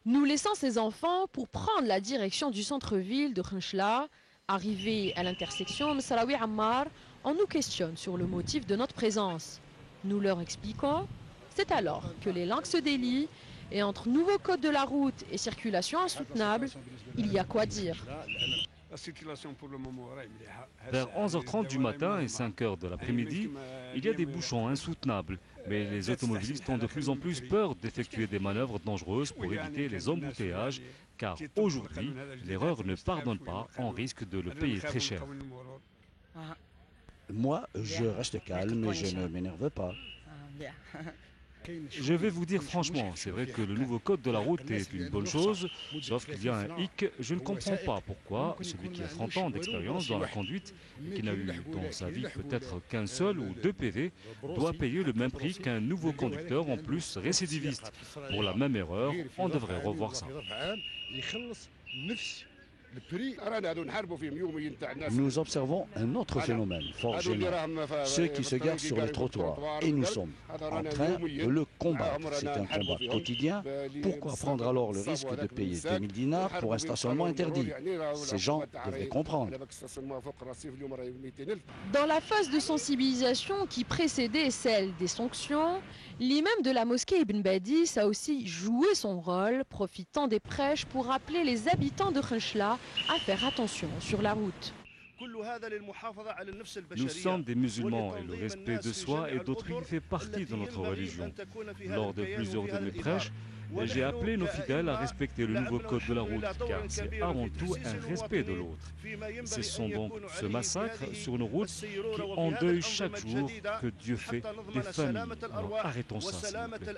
Nous laissons ces enfants pour prendre la direction du centre-ville de Khenchela. Arrivés à l'intersection Msarawi Ammar, on nous questionne sur le motif de notre présence. Nous leur expliquons. C'est alors que les langues se délient et entre nouveau code de la route et circulation insoutenable, il y a quoi dire. Vers 11h30 du matin et 5h de l'après-midi, il y a des bouchons insoutenables. Mais les automobilistes ont de plus en plus peur d'effectuer des manœuvres dangereuses pour éviter les embouteillages, car aujourd'hui, l'erreur ne pardonne pas, on risque de le payer très cher. Moi, je reste calme et je ne m'énerve pas. Je vais vous dire franchement, c'est vrai que le nouveau code de la route est une bonne chose, sauf qu'il y a un hic. Je ne comprends pas pourquoi celui qui a 30 ans d'expérience dans la conduite et qui n'a eu dans sa vie peut-être qu'un seul ou 2 PV doit payer le même prix qu'un nouveau conducteur en plus récidiviste. Pour la même erreur, on devrait revoir ça. Nous observons un autre phénomène fort gênant, ceux qui se garent sur les trottoirs, et nous sommes en train de le combattre. C'est un combat quotidien. Pourquoi prendre alors le risque de payer 2000 dinars pour un stationnement interdit? Ces gens devraient comprendre. Dans la phase de sensibilisation qui précédait celle des sanctions, l'imam de la mosquée Ibn Badis a aussi joué son rôle, profitant des prêches pour rappeler les habitants de Khenchela à faire attention sur la route. Nous sommes des musulmans et le respect de soi et d'autrui fait partie de notre religion. Lors de plusieurs de mes prêches, j'ai appelé nos fidèles à respecter le nouveau code de la route, car c'est avant tout un respect de l'autre. Cessons donc ce massacre sur nos routes qui endeuille chaque jour que Dieu fait des familles. Alors arrêtons ça, s'il vous plaît.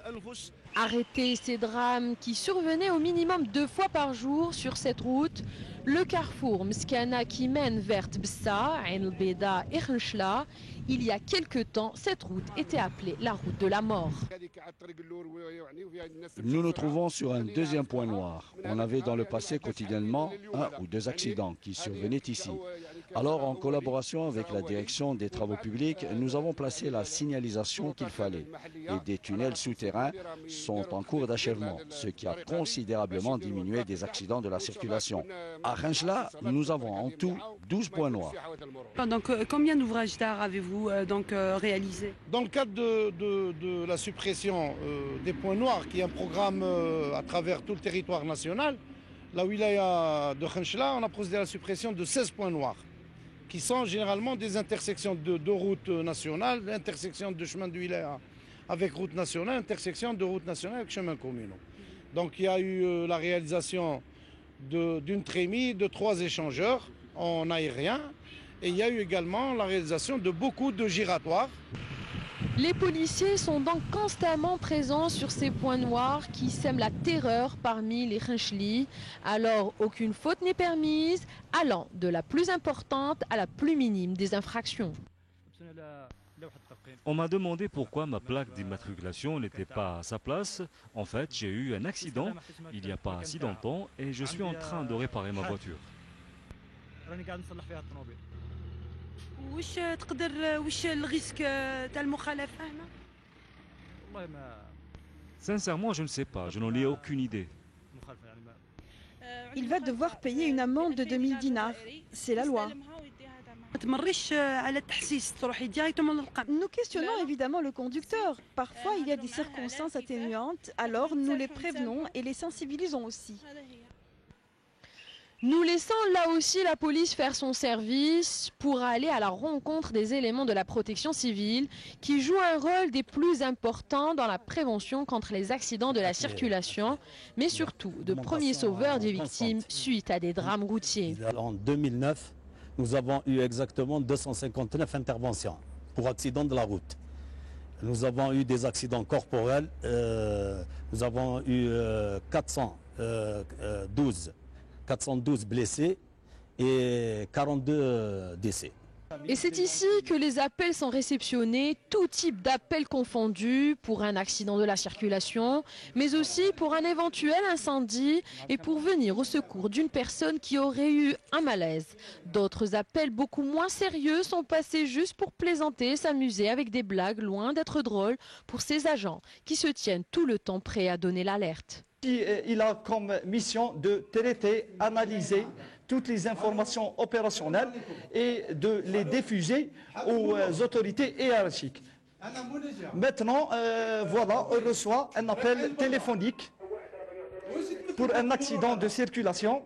Arrêter ces drames qui survenaient au minimum 2 fois par jour sur cette route, le carrefour Mskana qui mène vers Tbessa, Ain el-Beda et Khenchela. Il y a quelque temps, cette route était appelée la route de la mort. Nous nous trouvons sur un deuxième point noir. On avait dans le passé quotidiennement 1 ou 2 accidents qui survenaient ici. Alors, en collaboration avec la direction des travaux publics, nous avons placé la signalisation qu'il fallait. Et des tunnels souterrains sont en cours d'achèvement, ce qui a considérablement diminué des accidents de la circulation. À Khenchela, nous avons en tout 12 points noirs. Donc, combien d'ouvrages d'art avez-vous réalisé? Dans le cadre de la suppression des points noirs, qui est un programme à travers tout le territoire national, la wilaya de Khenchela, on a procédé à la suppression de 16 points noirs, qui sont généralement des intersections de routes nationales, l'intersection de chemin de wilaya avec route nationale, intersection de route nationale avec chemins communaux. Donc il y a eu la réalisation d'une trémie, de 3 échangeurs en aérien, et il y a eu également la réalisation de beaucoup de giratoires. Les policiers sont donc constamment présents sur ces points noirs qui sèment la terreur parmi les Khenchelis. Alors aucune faute n'est permise, allant de la plus importante à la plus minime des infractions. On m'a demandé pourquoi ma plaque d'immatriculation n'était pas à sa place. En fait, j'ai eu un accident il n'y a pas si longtemps et je suis en train de réparer ma voiture. Sincèrement, je ne sais pas, je n'en ai aucune idée. Il va devoir payer une amende de 2000 dinars. C'est la loi. Nous questionnons évidemment le conducteur. Parfois, il y a des circonstances atténuantes, alors nous les prévenons et les sensibilisons aussi. Nous laissons là aussi la police faire son service pour aller à la rencontre des éléments de la protection civile qui jouent un rôle des plus importants dans la prévention contre les accidents de la circulation, mais surtout de premiers sauveurs des victimes suite à des drames routiers. En 2009, nous avons eu exactement 259 interventions pour accidents de la route. Nous avons eu des accidents corporels, nous avons eu 412 blessés et 42 décès. Et c'est ici que les appels sont réceptionnés, tout type d'appels confondus, pour un accident de la circulation, mais aussi pour un éventuel incendie et pour venir au secours d'une personne qui aurait eu un malaise. D'autres appels beaucoup moins sérieux sont passés juste pour plaisanter, s'amuser avec des blagues loin d'être drôles pour ces agents qui se tiennent tout le temps prêts à donner l'alerte. Il a comme mission de traiter, analyser toutes les informations opérationnelles et de les diffuser aux autorités hiérarchiques. Maintenant, voilà, on reçoit un appel téléphonique pour un accident de circulation.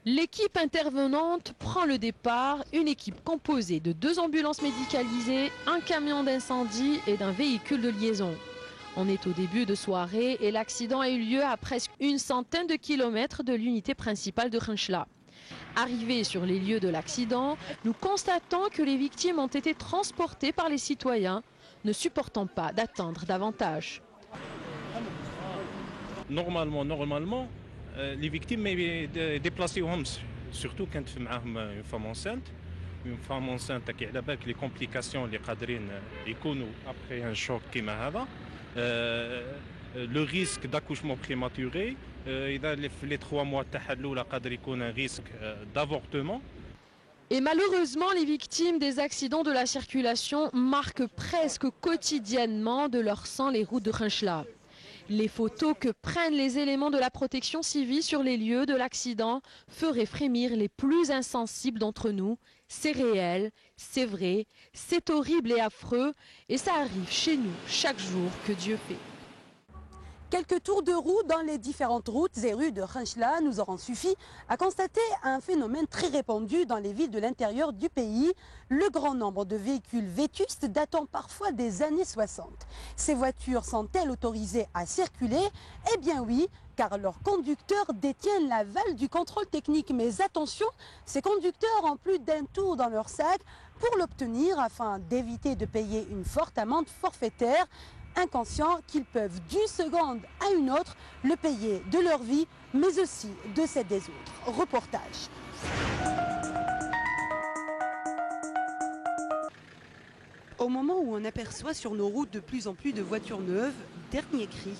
L'équipe intervenante prend le départ, une équipe composée de 2 ambulances médicalisées, un camion d'incendie et d'un véhicule de liaison. On est au début de soirée et l'accident a eu lieu à presque une centaine de kilomètres de l'unité principale de Khenchela. Arrivés sur les lieux de l'accident, nous constatons que les victimes ont été transportées par les citoyens, ne supportant pas d'attendre davantage. Normalement, les victimes sont déplacées au Homs, surtout quand il y a une femme enceinte. Une femme enceinte qui a les complications qui peuvent après un choc comme ça. Le risque d'accouchement prématuré, les 3 mois de un risque d'avortement. Et malheureusement, les victimes des accidents de la circulation marquent presque quotidiennement de leur sang les routes de Khenchela. Les photos que prennent les éléments de la protection civile sur les lieux de l'accident feraient frémir les plus insensibles d'entre nous. C'est réel, c'est vrai, c'est horrible et affreux, et ça arrive chez nous chaque jour que Dieu fait. Quelques tours de roue dans les différentes routes et rues de Khenchela nous auront suffi à constater un phénomène très répandu dans les villes de l'intérieur du pays, le grand nombre de véhicules vétustes datant parfois des années 60. Ces voitures sont-elles autorisées à circuler? Eh bien oui, car leurs conducteurs détiennent l'aval du contrôle technique. Mais attention, ces conducteurs ont plus d'un tour dans leur sac pour l'obtenir afin d'éviter de payer une forte amende forfaitaire, inconscients qu'ils peuvent d'une seconde à une autre le payer de leur vie, mais aussi de celle des autres. Reportage. Au moment où on aperçoit sur nos routes de plus en plus de voitures neuves, dernier cri,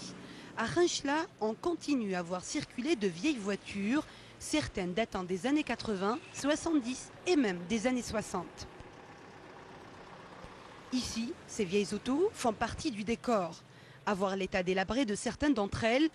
à Khenchela, on continue à voir circuler de vieilles voitures, certaines datant des années 80, 70 et même des années 60. Ici, ces vieilles autos font partie du décor. À voir l'état délabré de certaines d'entre elles,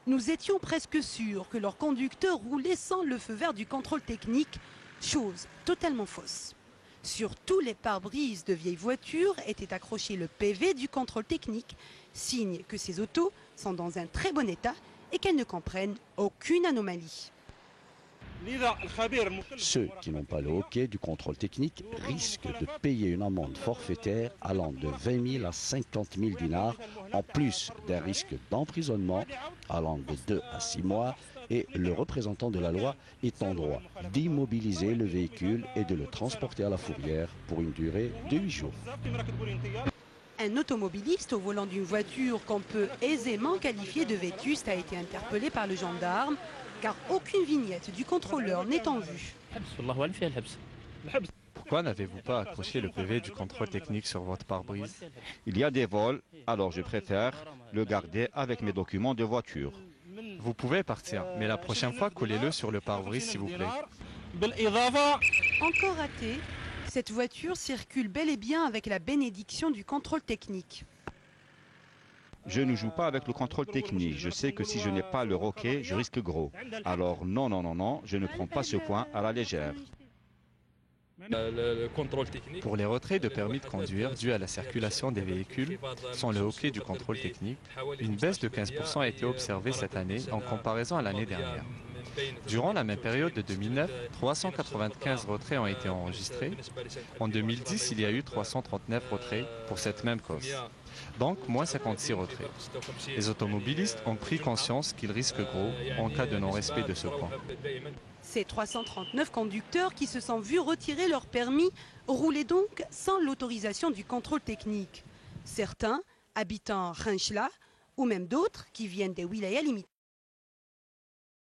nous étions presque sûrs que leurs conducteurs roulaient sans le feu vert du contrôle technique, chose totalement fausse. Sur tous les pare-brises de vieilles voitures était accroché le PV du contrôle technique, signe que ces autos sont dans un très bon état et qu'elles ne comprennent aucune anomalie. Ceux qui n'ont pas le hockey du contrôle technique risquent de payer une amende forfaitaire allant de 20 000 à 50 000 dinars, en plus d'un risque d'emprisonnement allant de 2 à 6 mois, et le représentant de la loi est en droit d'immobiliser le véhicule et de le transporter à la fourrière pour une durée de 8 jours. Un automobiliste au volant d'une voiture qu'on peut aisément qualifier de vétuste a été interpellé par le gendarme, car aucune vignette du contrôleur n'est en vue. Pourquoi n'avez-vous pas accroché le PV du contrôle technique sur votre pare-brise? Il y a des vols, alors je préfère le garder avec mes documents de voiture. Vous pouvez partir, mais la prochaine fois, collez-le sur le pare-brise, s'il vous plaît. Encore raté, cette voiture circule bel et bien avec la bénédiction du contrôle technique. Je ne joue pas avec le contrôle technique. Je sais que si je n'ai pas le hockey, je risque gros. Alors non, je ne prends pas ce point à la légère. Pour les retraits de permis de conduire dus à la circulation des véhicules sans le hockey du contrôle technique, une baisse de 15% a été observée cette année en comparaison à l'année dernière. Durant la même période de 2009, 395 retraits ont été enregistrés. En 2010, il y a eu 339 retraits pour cette même cause. Donc, moins 56 retraits. Les automobilistes ont pris conscience qu'ils risquent gros en cas de non-respect de ce point. Ces 339 conducteurs qui se sont vus retirer leur permis roulaient donc sans l'autorisation du contrôle technique. Certains habitant Khenchela ou même d'autres qui viennent des wilayas limites.